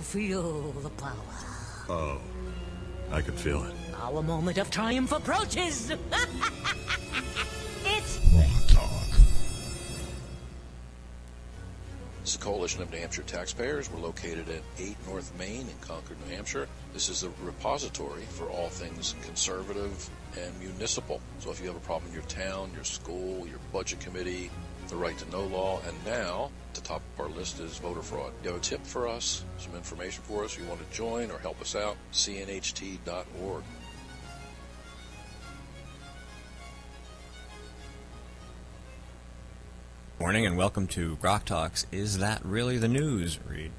Feel the power. Oh, I can feel it. Our moment of triumph approaches! It's GrokTALK. This is a coalition of New Hampshire taxpayers. We're located at 8 North Main in Concord, New Hampshire. This is a repository for all things conservative and municipal. So if you have a problem in your town, your school, your budget committee, the right to know law, and now at the top of our list is voter fraud. You have a tip for us, some information for us, you want to join or help us out, cnht.org. Morning and welcome to GrokTALK's Is That Really the News? Read.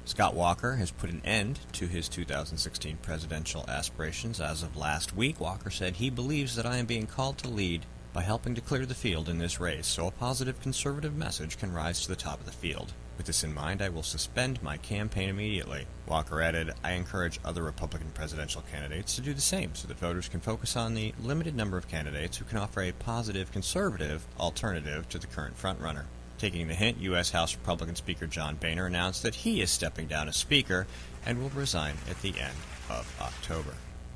Scott Walker has put an end to his 2016 presidential aspirations. As of last week, Walker said he believes that I am being called to lead by helping to clear the field in this race so a positive conservative message can rise to the top of the field. With this in mind, I will suspend my campaign immediately. Walker added, I encourage other Republican presidential candidates to do the same so that voters can focus on the limited number of candidates who can offer a positive conservative alternative to the current frontrunner. Taking the hint, U.S. House Republican Speaker John Boehner announced that he is stepping down as Speaker and will resign at the end of October.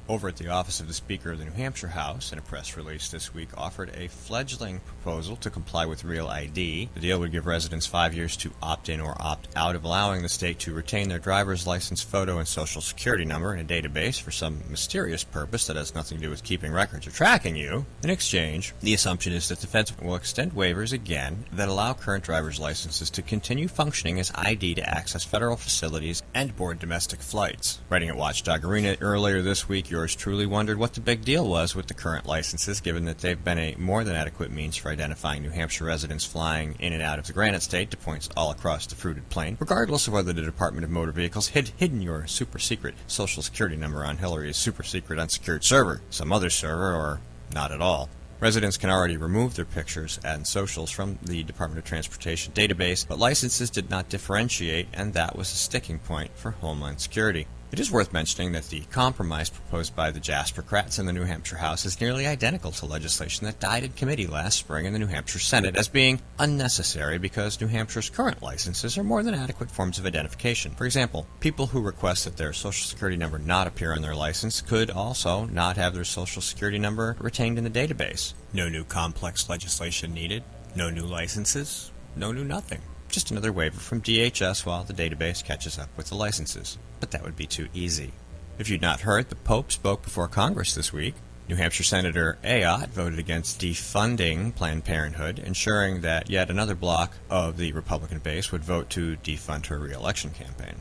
Over at the office of the Speaker of the New Hampshire House, in a press release this week, offered a fledgling proposal to comply with Real ID. The deal would give residents 5 years to opt in or opt out of allowing the state to retain their driver's license photo and social security number in a database for some mysterious purpose that has nothing to do with keeping records or tracking you. In exchange, the assumption is that the feds will extend waivers again that allow current driver's licenses to continue functioning as ID to access federal facilities and board domestic flights. Writing at Watchdog Arena earlier this week, yours truly wondered what the big deal was with the current licenses, given that they've been a more than adequate means for identifying New Hampshire residents flying in and out of the Granite State to points all across the fruited plain, regardless of whether the Department of Motor Vehicles had hidden your super-secret social security number on Hillary's super-secret unsecured server, some other server, or not at all. Residents can already remove their pictures and socials from the Department of Transportation database, but licenses did not differentiate, and that was a sticking point for Homeland Security. It is worth mentioning that the compromise proposed by the Jaspercrats in the New Hampshire House is nearly identical to legislation that died in committee last spring in the New Hampshire Senate as being unnecessary because New Hampshire's current licenses are more than adequate forms of identification. For example, people who request that their Social Security number not appear on their license could also not have their Social Security number retained in the database. No new complex legislation needed, no new licenses, no new nothing. Just another waiver from DHS while the database catches up with the licenses. But that would be too easy. If you'd not heard, the Pope spoke before Congress this week. New Hampshire Senator Ayotte voted against defunding Planned Parenthood, ensuring that yet another block of the Republican base would vote to defund her re-election campaign.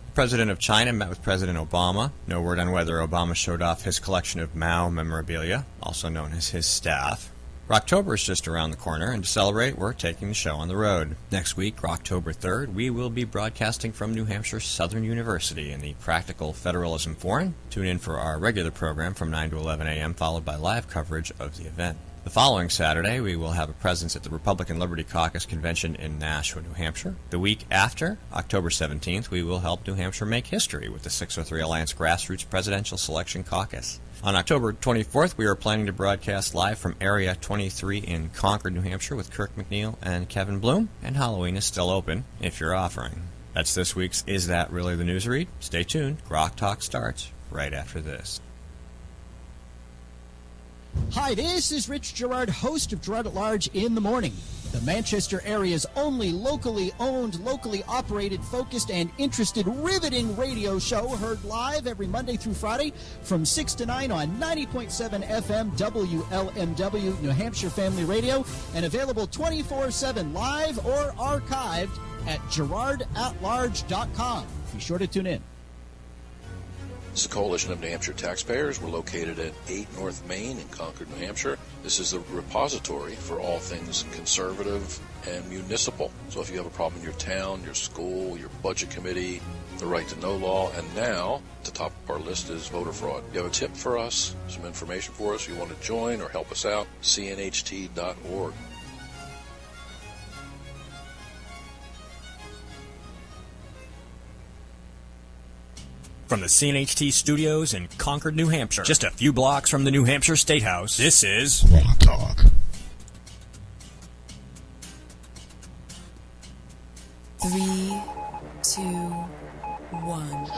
The President of China met with President Obama. No word on whether Obama showed off his collection of Mao memorabilia, also known as his staff. October is just around the corner, and to celebrate, we're taking the show on the road. Next week, October 3rd, we will be broadcasting from New Hampshire Southern University in the Practical Federalism Forum. Tune in for our regular program from 9 to 11 a.m., followed by live coverage of the event. The following Saturday, we will have a presence at the Republican Liberty Caucus Convention in Nashua, New Hampshire. The week after, October 17th, we will help New Hampshire make history with the 603 Alliance Grassroots Presidential Selection Caucus. On October 24th, we are planning to broadcast live from Area 23 in Concord, New Hampshire with Kirk McNeil and Kevin Bloom, and Halloween is still open if you're offering. That's this week's Is That Really the News Read? Stay tuned. GrokTALK starts right after this. Hi, this is Rich Gerard, host of Gerard at Large in the Morning, the Manchester area's only locally owned, locally operated, focused, and interested, riveting radio show, heard live every Monday through Friday from 6 to 9 on 90.7 FM WLMW New Hampshire Family Radio, and available 24/7 live or archived at GerardAtLarge.com. Be sure to tune in. This is a coalition of New Hampshire taxpayers. We're located at 8 North Main in Concord, New Hampshire. This is a repository for all things conservative and municipal. So if you have a problem in your town, your school, your budget committee, the right to know law, and now at the top of our list is voter fraud. You have a tip for us, some information for us, you want to join or help us out, cnht.org. From the CNHT studios in Concord, New Hampshire, just a few blocks from the New Hampshire State House, this is GrokTALK. 3, 2, 1.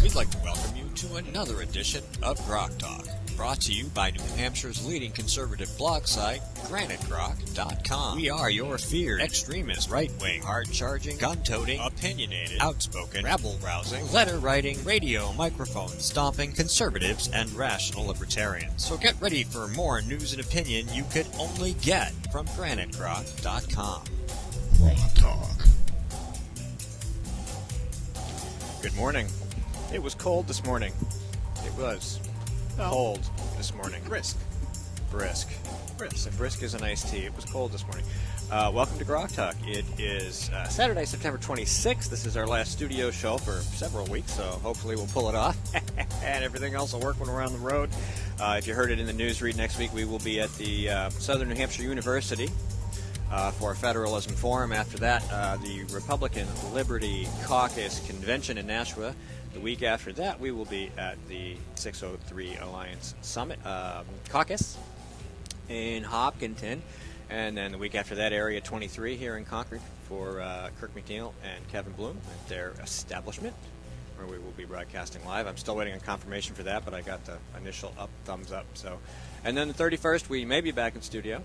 We'd like to welcome you to another edition of GrokTALK, brought to you by New Hampshire's leading conservative blog site, GrokTALK.com. We are your feared, extremist, right-wing, hard-charging, gun-toting, opinionated, outspoken, rabble-rousing, letter-writing, radio microphone stomping conservatives and rational libertarians. So get ready for more news and opinion you could only get from GrokTALK.com. GrokTALK. Good morning. It was cold this morning. It was cold this morning. Brisk. Brisk. Brisk is an iced tea. It was cold this morning. Welcome to GrokTALK. It is Saturday, September 26th. This is our last studio show for several weeks, so hopefully we'll pull it off. And everything else will work when we're on the road. If you heard it in the news read next week, we will be at the Southern New Hampshire University for a Federalism Forum. After that, the Republican Liberty Caucus Convention in Nashua. The week after that, we will be at the 603 Alliance Summit Caucus in Hopkinton. And then the week after that, Area 23 here in Concord for Kirk McNeil and Kevin Bloom at their establishment, where we will be broadcasting live. I'm still waiting on confirmation for that, but I got the initial thumbs up. So, and then the 31st, we may be back in studio,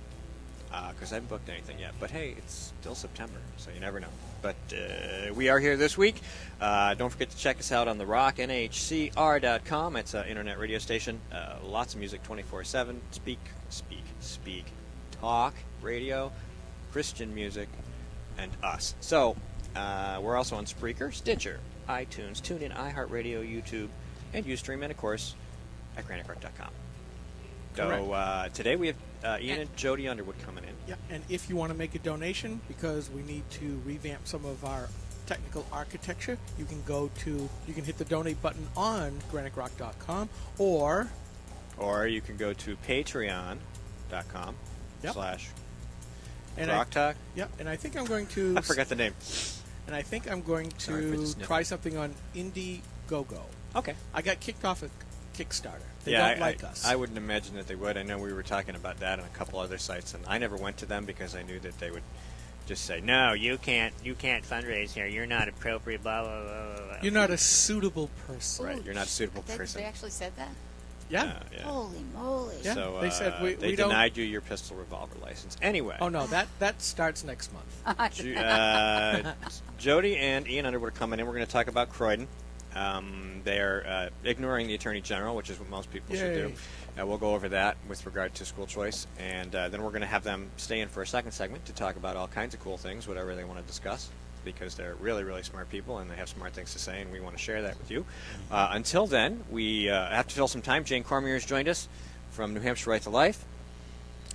because I haven't booked anything yet. But hey, it's still September, so you never know. But we are here this week. Don't forget to check us out on the Rock, NHCR.com. It's an internet radio station. Lots of music 24/7. Speak. Talk, radio, Christian music, and us. So we're also on Spreaker, Stitcher, iTunes, TuneIn, iHeartRadio, YouTube, and Ustream, and of course at GrokTALK.com. So today we have Ian and Jody Underwood coming in. Yeah, and if you want to make a donation, because we need to revamp some of our technical architecture, you can hit the donate button on GrokTALK.com, or you can go to patreon.com slash GrokTALK. Yeah, and I think I'm going to... I forgot the name. And I think I'm going to try something on Indiegogo. Okay. I got kicked off of Kickstarter. They don't like us. I wouldn't imagine that they would. I know we were talking about that on a couple other sites, and I never went to them because I knew that they would just say, "No, you can't fundraise here. You're not appropriate." Blah blah blah. Blah. You're not a suitable person. Right. You're not a suitable person. They actually said that? Yeah. Holy moly! Yeah. So they said we denied you your pistol revolver license. Anyway. Oh no, that starts next month. Jody and Ian Underwood are coming in. We're going to talk about Croydon. They're ignoring the Attorney General, which is what most people should do. We'll go over that with regard to school choice, and then we're going to have them stay in for a second segment to talk about all kinds of cool things, whatever they want to discuss, because they're really, really smart people, and they have smart things to say, and we want to share that with you. Until then, we have to fill some time. Jane Cormier has joined us from New Hampshire Right to Life.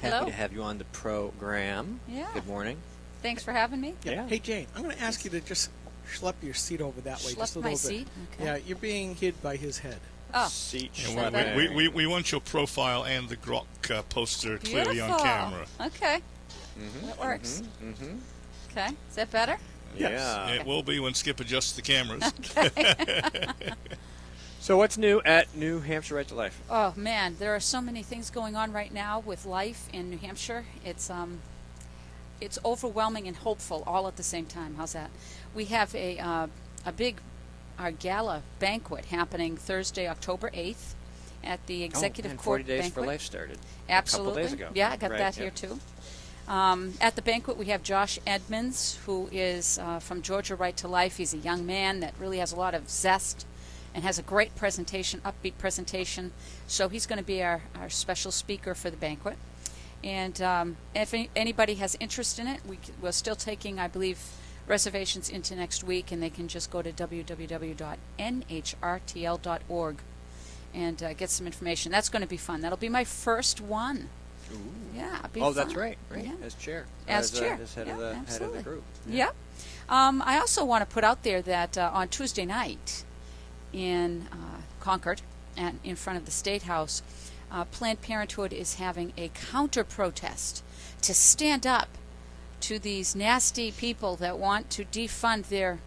Hello. Happy to have you on the program. Yeah. Good morning. Thanks for having me. Yeah. Hey, Jane, I'm going to ask you to just schlep your seat over that way just a Schlep little my bit. seat? Okay. Yeah, you're being hid by his head. Oh, Seat Yeah, schlepping. We want your profile and the Grok poster clearly on beautiful. camera. Okay. That works. Okay. Is that better? Yeah. It will be when Skip adjusts the cameras. So what's new at New Hampshire Right to Life? Oh man, there are so many things going on right now with life in New Hampshire. It's overwhelming and hopeful all at the same time. How's that? We have a big gala banquet happening Thursday, October 8th at the Executive and Court 40 Days banquet. for Life started Absolutely. a couple days ago. Yeah, I got Right, that yep. here too. At the banquet, we have Josh Edmonds, who is from Georgia Right to Life. He's a young man that really has a lot of zest and has a great presentation, upbeat presentation. So he's going to be our special speaker for the banquet. And if anybody has interest in it, we're still taking, I believe, reservations into next week, and they can just go to www.nhrtl.org and get some information. That's going to be fun. That'll be my first one. Ooh. Yeah, it'll be Oh, fun. that's right. Yeah. As chair. As chair. As head, Yeah, of the absolutely. group. Yep. I also want to put out there that on Tuesday night in Concord and in front of the State House, Planned Parenthood is having a counter-protest to stand up to these nasty people that want to defund their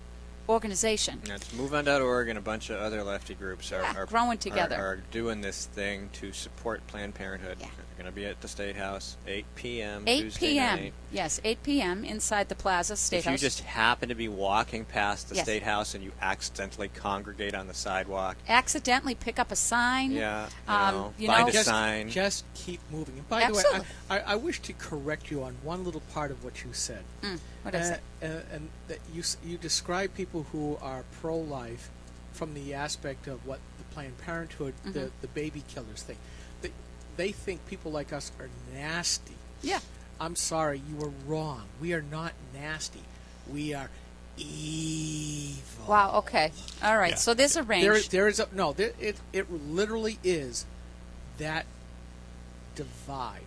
organization. That's MoveOn.org and a bunch of other lefty groups are growing together. are doing this thing to support Planned Parenthood. Yeah. going to be at the State House, 8 p.m. 8 Tuesday p.m. night. Yes, 8 p.m. inside the Plaza State If House. you just happen to be walking past the Yes. State House and you accidentally congregate on the sidewalk, accidentally pick up a sign. yeah, you find know, a sign. Just keep moving. And by the way, Absolutely. I wish to correct you on one little part of what you said. What is it? And that you describe people who are pro-life from the aspect of what the Planned Parenthood, Mm-hmm. the baby killers think. They think people like us are nasty. Yeah. I'm sorry, you were wrong. We are not nasty. We are evil. Wow. Okay. All right. Yeah. So there's a range. It literally is that divide,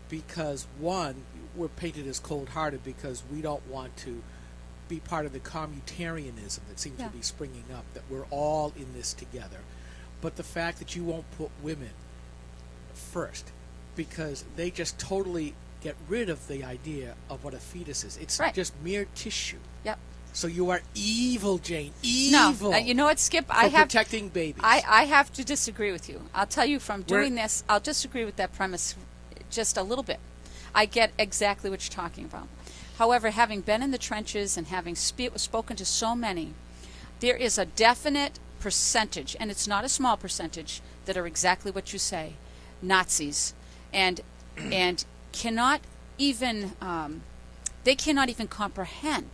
because one, we're painted as cold-hearted because we don't want to be part of the communitarianism that seems Yeah. to be springing up, that we're all in this together. But the fact that you won't put women first, because they just totally get rid of the idea of what a fetus is. It's Right. just mere tissue. Yep. So you are evil, Jane. No. Evil. You know what, Skip? for I have protecting babies. I have to disagree with you. I'll tell you from We're- doing this, I'll disagree with that premise just a little bit. I get exactly what you're talking about. However, having been in the trenches and having spoken to so many, there is a definite percentage, and it's not a small percentage, that are exactly what you say, Nazis, and cannot even they cannot even comprehend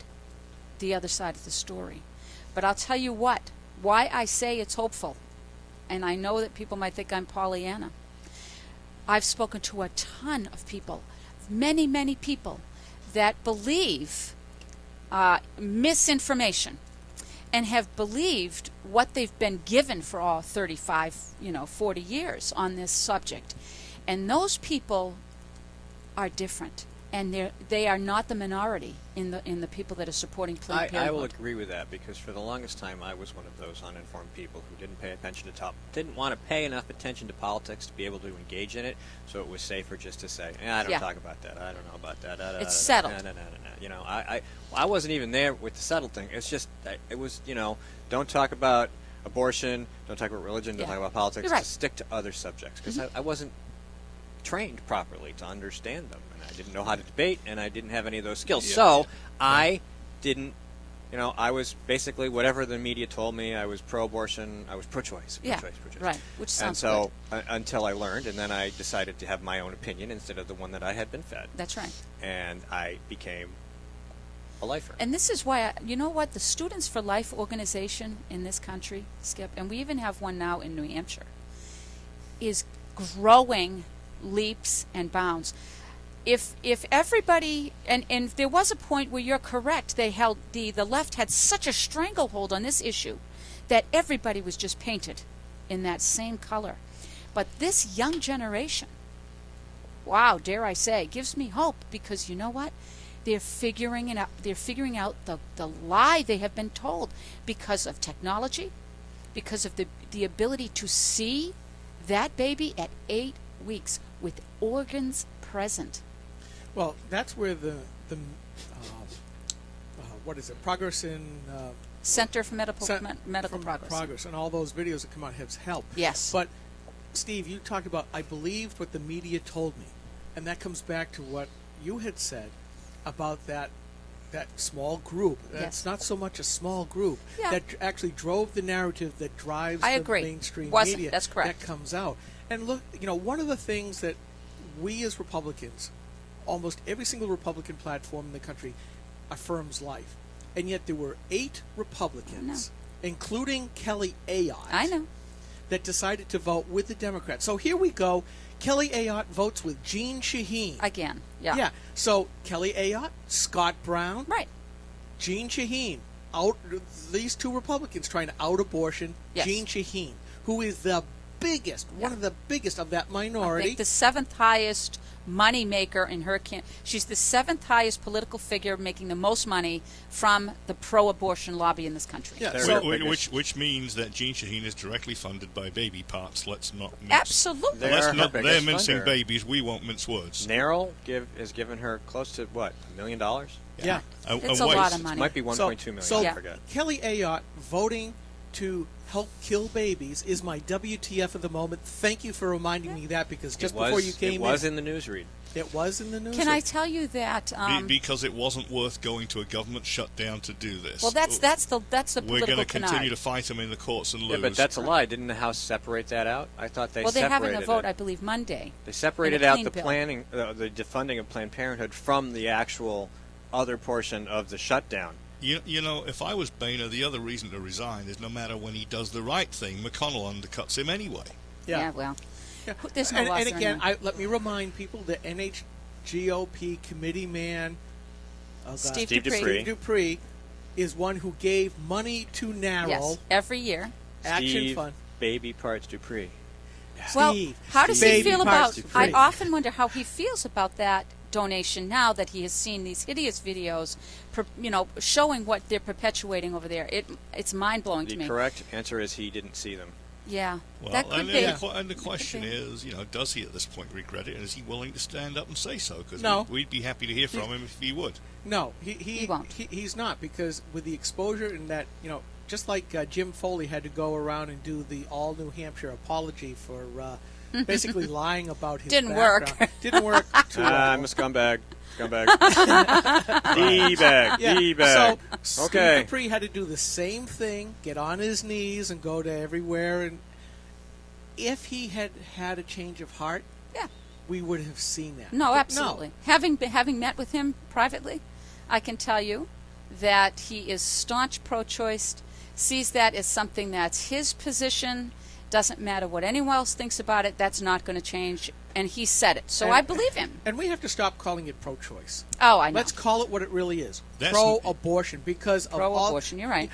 the other side of the story. But I'll tell you what, why I say it's hopeful, and I know that people might think I'm Pollyanna. I've spoken to a ton of people, many, many people, that believe misinformation and have believed what they've been given for all 35, 40 years on this subject. And those people are different, and they are not the minority in the people that are supporting Planned Parenthood. I will agree with that, because for the longest time I was one of those uninformed people who didn't pay attention to didn't want to pay enough attention to politics to be able to engage in it, so it was safer just to say, I don't Yeah. talk about that, I don't know about that. It's settled. No. I wasn't even there with the settled thing. It's just, it was, don't talk about abortion, don't talk about religion, don't Yeah. talk about politics, You're right. just stick to other subjects, because I wasn't trained properly to understand them, and I didn't know how to debate, and I didn't have any of those skills. So I didn't, I was basically whatever the media told me. I was pro-abortion, I was pro-choice. Yeah, Pro-choice. right, which sounds And so until I learned, and then I decided to have my own opinion instead of the one that I had been fed, That's right. and I became a lifer. And this is why, you know what, the Students for Life organization in this country, Skip, and we even have one now in New Hampshire, is growing leaps and bounds. If everybody, and there was a point where you're correct, they held the left had such a stranglehold on this issue that everybody was just painted in that same color. But this young generation, wow, dare I say, gives me hope, because you know what? They're figuring it out. They're figuring out the lie they have been told because of technology, because of the ability to see that baby at 8 weeks with organs present. Well, that's where the what is it? Progress in Center for Medical from Progress. and all those videos that come out has helped. Yes. But Steve, you talked about I believed what the media told me, and that comes back to what you had said about that small group. That's not so much a small group that actually drove the narrative that drives the mainstream media. That's correct. That comes out. And look, one of the things that we as Republicans, almost every single Republican platform in the country, affirms life. And yet there were 8 Republicans, including Kelly Ayotte, that decided to vote with the Democrats. So here we go. Kelly Ayotte votes with Jean Shaheen. Again, yeah. Yeah. So Kelly Ayotte, Scott Brown, Right. Jean Shaheen, out these 2 Republicans trying to out abortion. Yes. Jean Shaheen, who is the biggest, one of the biggest of that minority. I think the 7th highest money maker in her she's the 7th highest political figure making the most money from the pro-abortion lobby in this country. Yeah, Which means that Jean Shaheen is directly funded by baby parts. Let's not mince. Absolutely. They're mincing babies. We won't mince words. NARAL has given her close to $1 million. Yeah. It's a lot of money. It might be 1.2 million. So I forget. Kelly Ayotte voting to help kill babies is my WTF of the moment. Thank you for reminding me that, because just before you came it was in the news read. it was in the news. Can I tell you that? Because it wasn't worth going to a government shutdown to do this. Well, that's the We're political going to continue canard. to fight them in the courts and lose. Yeah, but that's a lie. Didn't the House separate that out? I thought they Well, they're separated having a vote, it. I believe, Monday. They separated in a out clean the bill. planning, the defunding of Planned Parenthood from the actual other portion of the shutdown. You know, if I was Boehner, the other reason to resign is no matter when he does the right thing, McConnell undercuts him anyway. Yeah, well, Yeah. there's no and loss again, anyway. let me remind people that NHGOP committee man Steve Steve Dupree. Dupree is one who gave money to Narrow Yes, every year. Action Steve Fund. Baby Parts Dupree. Well, Steve, how does he Baby feel Parts about? Dupree. I often wonder how he feels about that donation now that he has seen these hideous videos, showing what they're perpetuating over there. It's mind blowing to The me. correct answer is he didn't see them. Yeah, Well, that could and, be. and the question Could be. is, does he at this point regret it, and is he willing to stand up and say so? Because No. we'd be happy to hear from him if he would. No, He won't. He's not, because with the exposure and that, just like Jim Foley had to go around and do the all New Hampshire apology for basically lying about his Didn't work. background. Didn't work too well. I'm a scumbag. Scumbag. D-bag. Yeah. D-bag. So Okay. Steve Dupree had to do the same thing, get on his knees and go to everywhere. And if he had had a change of heart, Yeah. we would have seen that. No, But absolutely. Having met with him privately, I can tell you that he is staunch pro-choice, sees that as something that's his position. Doesn't matter what anyone else thinks about it. That's not going to change, and he said it. So I believe him. And we have to stop calling it pro-choice. Oh, I know. Let's call it what it really is: That's- pro-abortion. Because of all, Pro-abortion. You're right.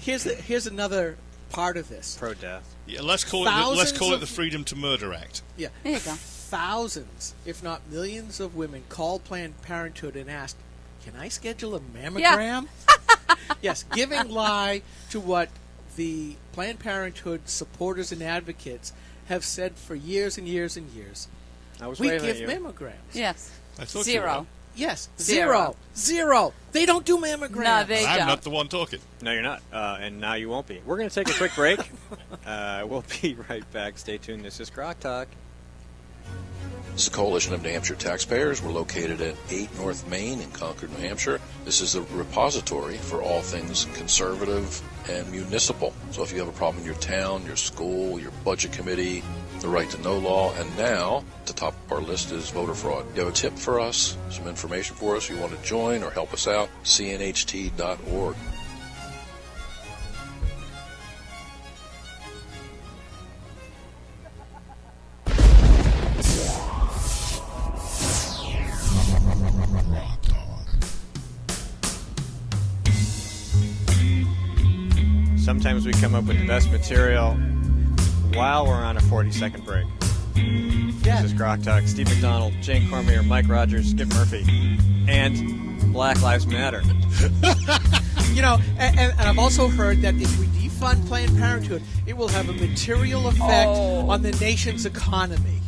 here's another part of this. Pro-death. Yeah, let's call Thousands it of- the Freedom to Murder Act. Yeah, There you go. thousands, if not millions, of women called Planned Parenthood and asked, "Can I schedule a mammogram?" Yes, giving lie to what the Planned Parenthood supporters and advocates have said for years and years and years. I was We waving give at you. mammograms. Yes. I thought you Zero. were. Yes, Zero. zero. They don't do mammograms. No, they I'm don't. not the one talking. No, you're not. And now you won't be. We're going to take a quick break. We'll be right back. Stay tuned. This is GrokTALk. This is the Coalition of New Hampshire Taxpayers. We're located at 8 North Main in Concord, New Hampshire. This is the repository for all things conservative and municipal. So if you have a problem in your town, your school, your budget committee, the right to know law, and now at the top of our list is voter fraud. You have a tip for us, some information for us, you want to join or help us out, cnht.org. Sometimes we come up with the best material while we're on a 40-second break. Yeah. This is GrokTALK. Steve McDonald, Jane Cormier, Mike Rogers, Skip Murphy, and Black Lives Matter. And I've also heard that if we defund Planned Parenthood, it will have a material effect on the nation's economy.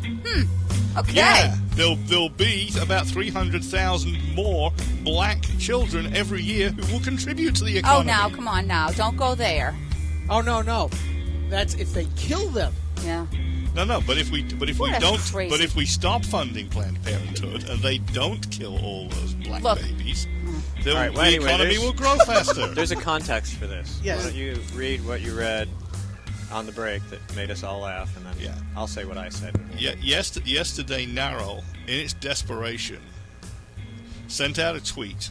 Okay. Yeah, there'll be about 300,000 more black children every year who will contribute to the Oh, economy. now, come on now. Don't go there. Oh, no. That's if they kill them. Yeah. No, but if we What a don't, crazy- but if we stop funding Planned Parenthood and they don't kill all those black Look. babies, the, All right, well, the anyway, economy there's- will grow faster. There's a context for this. Yes. Why don't you read what you read on the break that made us all laugh, and then Yeah. I'll say what I said. Yesterday, Narrow, in its desperation, sent out a tweet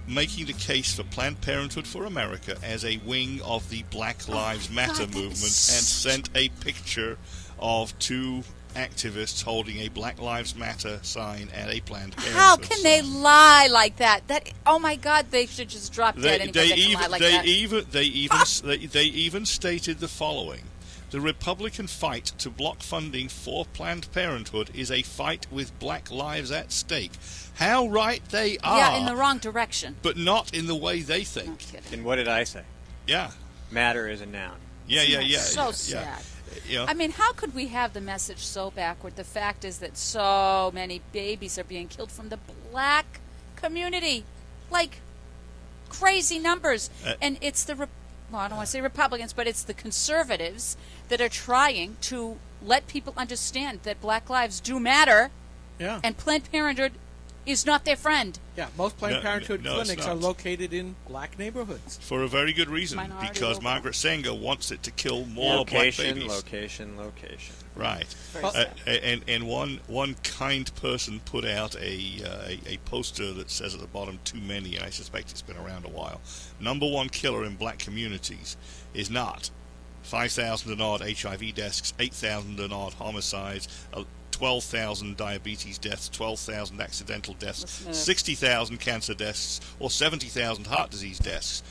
making the case for Planned Parenthood for America as a wing of the Black Lives Matter God, that movement, and is sent a picture of two activists holding a Black Lives Matter sign at a Planned Parenthood How can they sign. lie like that? Oh my God! They should just drop dead. Anybody that can lie like that. They even stated the following: the Republican fight to block funding for Planned Parenthood is a fight with Black lives at stake. How right they are! Yeah, in the wrong direction. but not in the way they No think. kidding. And what did I say? Yeah, Matter is a noun. yeah. So yeah. sad. You know, I mean, how could we have the message so backward? The fact is that so many babies are being killed from the black community, like crazy numbers, and it's the well, I don't want to say Republicans, but it's the conservatives that are trying to let people understand that black lives do matter, Yeah. and Planned Parenthood is not their friend. Yeah, most Planned Parenthood no, it's clinics are not. located in black neighborhoods. For a very good reason, Minority because overall. Margaret Sanger wants it to kill more black babies. Location. Right. Very sad. And one kind person put out a poster that says at the bottom, too many, and I suspect it's been around a while. Number one killer in black communities is not 5,000 and odd HIV deaths, 8,000 and odd homicides, 12,000 diabetes deaths, 12,000 accidental deaths, 60,000 cancer deaths, or 70,000 heart disease deaths.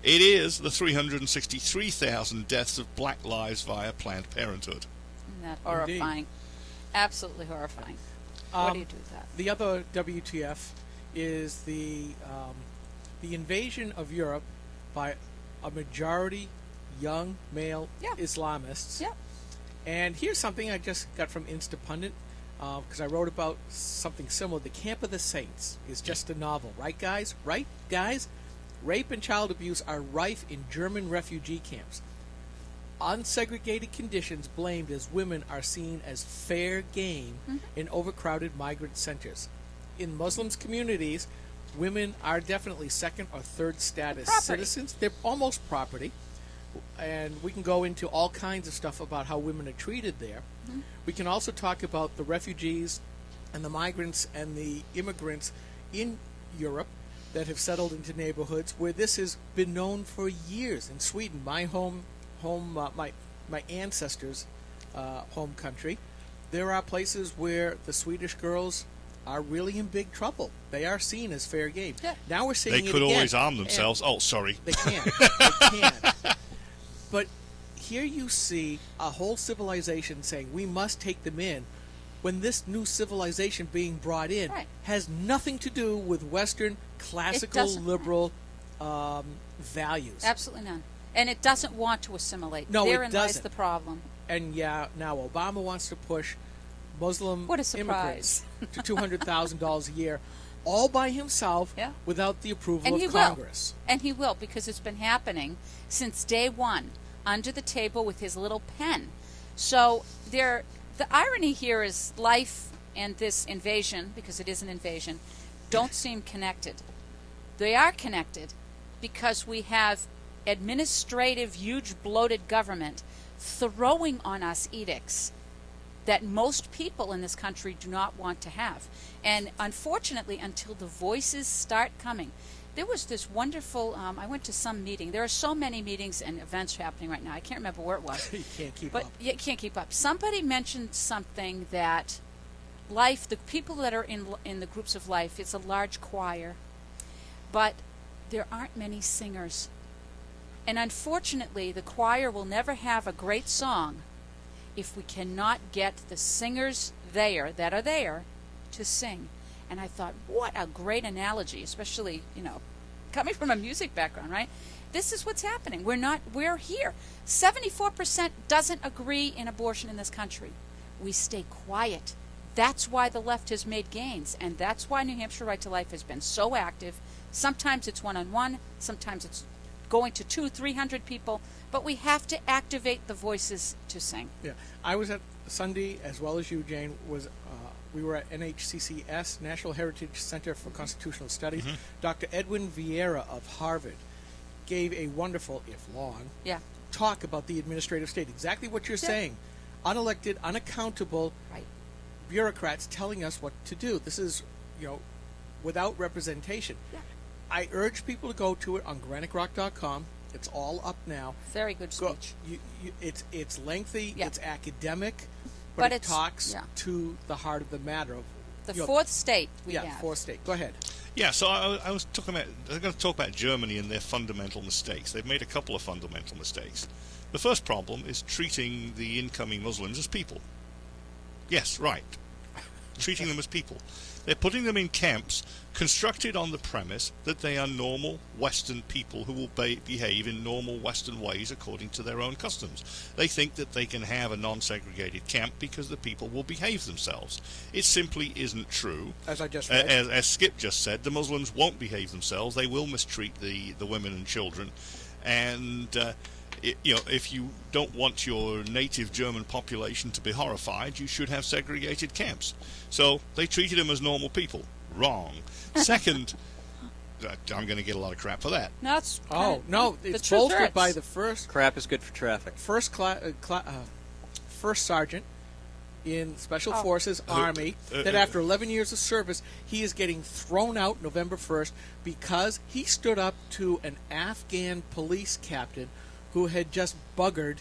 It is the 363,000 deaths of black lives via Planned Parenthood. Isn't that horrifying? Absolutely horrifying. What do you do with that? The other WTF is the invasion of Europe by a majority young male Yeah. Islamists. Yep. And here's something I just got from Instapundit, because I wrote about something similar. The Camp of the Saints is just a novel, right, guys? Right, guys? Rape and child abuse are rife in German refugee camps. Unsegregated conditions blamed as women are seen as fair game in overcrowded migrant centers. In Muslims communities, women are definitely second or third status Property. citizens. They're almost property. And we can go into all kinds of stuff about how women are treated there. We can also talk about the refugees and the migrants and the immigrants in Europe that have settled into neighborhoods where this has been known for years. In Sweden, my my ancestors' home country, there are places where the Swedish girls are really in big trouble. They are seen as fair game. Yeah. Now we're seeing They it could again. always arm And- themselves. Oh, sorry. they can. They can. But here you see a whole civilization saying we must take them in, when this new civilization being brought in Right. has nothing to do with Western classical doesn't. liberal values. Absolutely none. And it doesn't want to assimilate. No, it Therein lies doesn't. the problem. And yeah, now Obama wants to push Muslim What a surprise. immigrants to $200,000 a year, all by himself, Yeah. without the approval And of he Congress. will. And he will, because it's been happening since day one, under the table with his little pen. So the irony here is life and this invasion, because it is an invasion, don't seem connected. They are connected because we have administrative, huge, bloated government throwing on us edicts that most people in this country do not want to have. And unfortunately, until the voices start coming, there was this wonderful, I went to some meeting. There are so many meetings and events happening right now. I can't remember where it was. You can't keep But up. you can't keep up. Somebody mentioned something that life, the people that are in the groups of life, it's a large choir, but there aren't many singers. And unfortunately, the choir will never have a great song if we cannot get the singers that are there to sing. And I thought, what a great analogy, especially, coming from a music background, right? This is what's happening. We're here. 74% doesn't agree in abortion in this country. We stay quiet. That's why the left has made gains, and that's why New Hampshire Right to Life has been so active. Sometimes it's one-on-one, sometimes it's going to 200-300 people, but we have to activate the voices to sing. Yeah, I was at Sunday, as well as you, Jane. We were at NHCCS, National Heritage Center for Constitutional Studies. Dr. Edwin Vieira of Harvard gave a wonderful, if long, Yeah, talk about the administrative state. Exactly what you're Yeah. saying. Unelected, unaccountable right. bureaucrats telling us what to do. This is, without representation. Yeah. I urge people to go to it on GrokTALK.com. It's all up now. Very good Go, speech. it's lengthy, Yeah. it's academic, But but it it's- talks yeah. to the heart of the matter. Of The fourth state we yeah, have. fourth state. Go ahead. Yeah, so I was talking about. I'm going to talk about Germany and their fundamental mistakes. They've made a couple of fundamental mistakes. The first problem is treating the incoming Muslims as people. Yes, right. Treating them as people. They're putting them in camps constructed on the premise that they are normal Western people who will behave in normal Western ways according to their own customs. They think that they can have a non-segregated camp because the people will behave themselves. It simply isn't true. As I just read. As Skip just said, the Muslims won't behave themselves. They will mistreat the women and children. And if you don't want your native German population to be horrified, you should have segregated camps. So they treated them as normal people. Wrong. Second, I'm going to get a lot of crap for that. No, it's it's bolstered by the first Crap is good for traffic. first sergeant in Special Forces Army that after 11 years of service, he is getting thrown out November 1st because he stood up to an Afghan police captain who had just buggered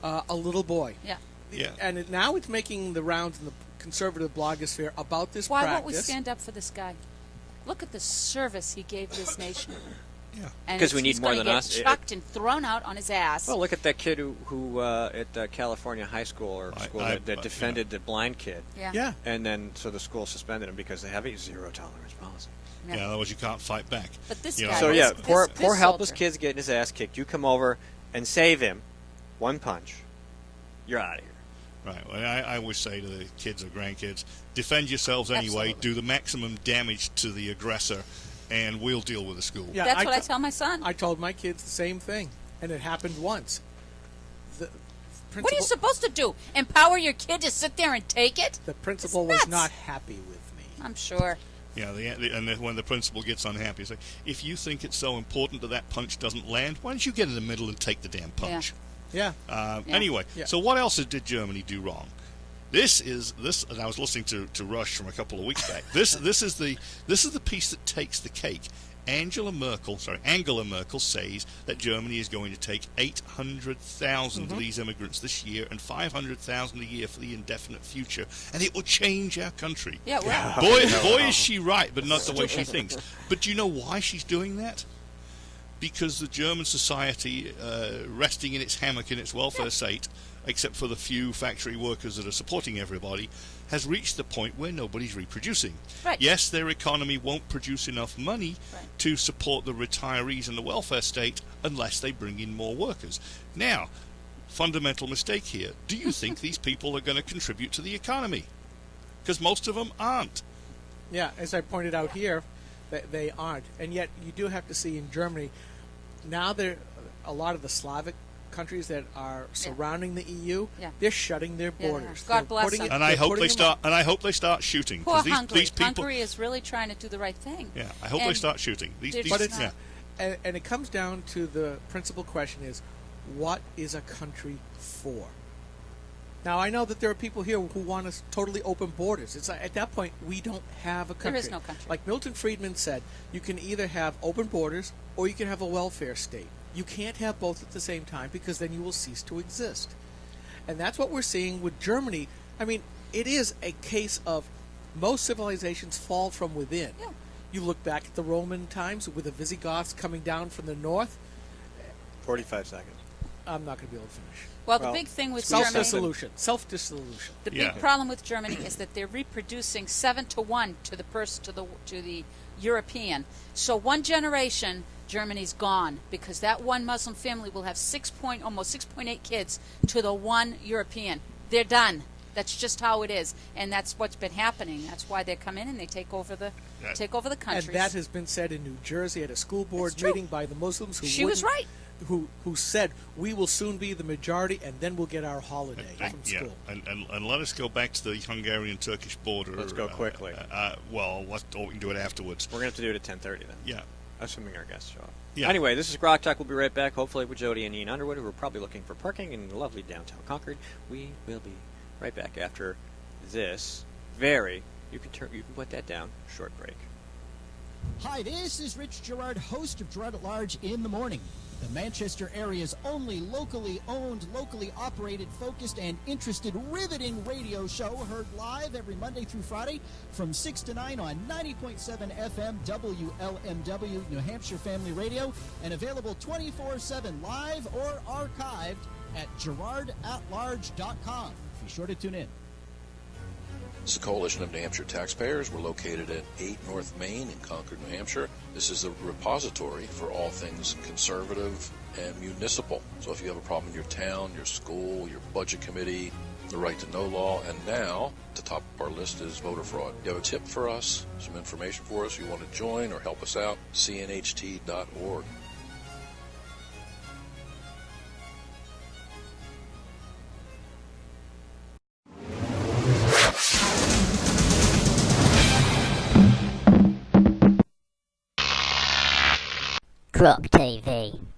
a little boy. Yeah. Yeah. And now it's making the rounds in the conservative blogosphere about this Why practice. won't we stand up for this guy? Look at the service he gave this nation. Yeah. And 'Cause we need he's more gonna than get us. chucked and thrown out on his ass. Well, look at that kid who at California High School or school that defended the blind kid. Yeah. And then so the school suspended him because they have a zero tolerance policy. Yeah, otherwise you can't fight back. But this You know, guy, So this- yeah, poor this helpless soldier. kid's getting his ass kicked. You come over and save him, one punch, you're out of here. Right. Well, I always say to the kids or grandkids, defend yourselves anyway. Absolutely. Do the maximum damage to the aggressor, and we'll deal with the school. Yeah, That's what I tell my son. I told my kids the same thing, and it happened once. The What are you principal, supposed to do? Empower your kid to sit there and take it? the principal It's was nuts. not happy with me. I'm sure. Yeah, and then when the principal gets unhappy, it's like, if you think it's so important that punch doesn't land, why don't you get in the middle and take the damn punch? Yeah. Anyway, Yeah. so what else did Germany do wrong? This, and I was listening to Rush from a couple of weeks back. This is the piece that takes the cake. Angela Merkel says that Germany is going to take 800,000 of these immigrants this year and 500,000 a year for the indefinite future, and it will change our country. Yeah, well, Boy, is she right, but not the way she thinks. But do you know why she's doing that? Because the German society, resting in its hammock in its welfare state, except for the few factory workers that are supporting everybody, has reached the point where nobody's reproducing. Right. Yes, their economy won't produce enough money Right. to support the retirees and the welfare state unless they bring in more workers. Now, fundamental mistake here. Do you think these people are going to contribute to the economy? Because most of them aren't. Yeah, as I pointed out here, they aren't. And yet you do have to see in Germany, now there a lot of the Slavic countries that are surrounding the EU, Yeah. they're shutting their Yeah. borders. God They're bless putting them. it- And I they're hope putting they them start. up. And I hope they start shooting. poor These Hungary. people. Hungary is really trying to do the right thing. Yeah, I hope they And start shooting. These, they're these, just But it's not. yeah. and it comes down to the principal question is, what is a country for? Now, I know that there are people here who want us totally open borders. It's at that point, we don't have a country. There is no country. Like Milton Friedman said, you can either have open borders or you can have a welfare state. You can't have both at the same time because then you will cease to exist. And that's what we're seeing with Germany. I mean, it is a case of most civilizations fall from within. Yeah. You look back at the Roman times with the Visigoths coming down from the north. 45 seconds. I'm not going to be able to finish. Well, Well, the big thing with Germany, Self-dissolution. Self-dissolution. the Yeah. big problem with Germany is that they're reproducing 7-to-1 to the European. So one generation, Germany's gone because that one Muslim family will have almost 6.8 kids to the one European. They're done. That's just how it is, and that's what's been happening. That's why they come in and they take over the countries. And that has been said in New Jersey at a school board It's true. meeting by the Muslims who She was wouldn't- right. Who said we will soon be the majority and then we'll get our holiday from Yeah, school. and let us go back to the Hungarian-Turkish border. Let's go quickly. Well, we can do it afterwards. We're going to have to do it at 10:30 then. Yeah. Assuming our guests show up. Yeah. Anyway, this is GrokTALK. We'll be right back, hopefully with Jody and Ian Underwood, who are probably looking for parking in lovely downtown Concord. We will be right back after this you can put that down, short break. Hi, this is Rich Gerard, host of Gerard at Large in the Morning, the Manchester area's only locally owned, locally operated, focused, and interested riveting radio show, heard live every Monday through Friday from 6 to 9 on 90.7 FM WLMW New Hampshire Family Radio, and available 24/7 live or archived at gerardatlarge.com. Be sure to tune in. This is the Coalition of New Hampshire Taxpayers. We're located at 8 North Main in Concord, New Hampshire. This is the repository for all things conservative and municipal. So if you have a problem in your town, your school, your budget committee, the right to know law, and now the top of our list is voter fraud. You have a tip for us, some information for us, you want to join or help us out, cnht.org. Grok TV.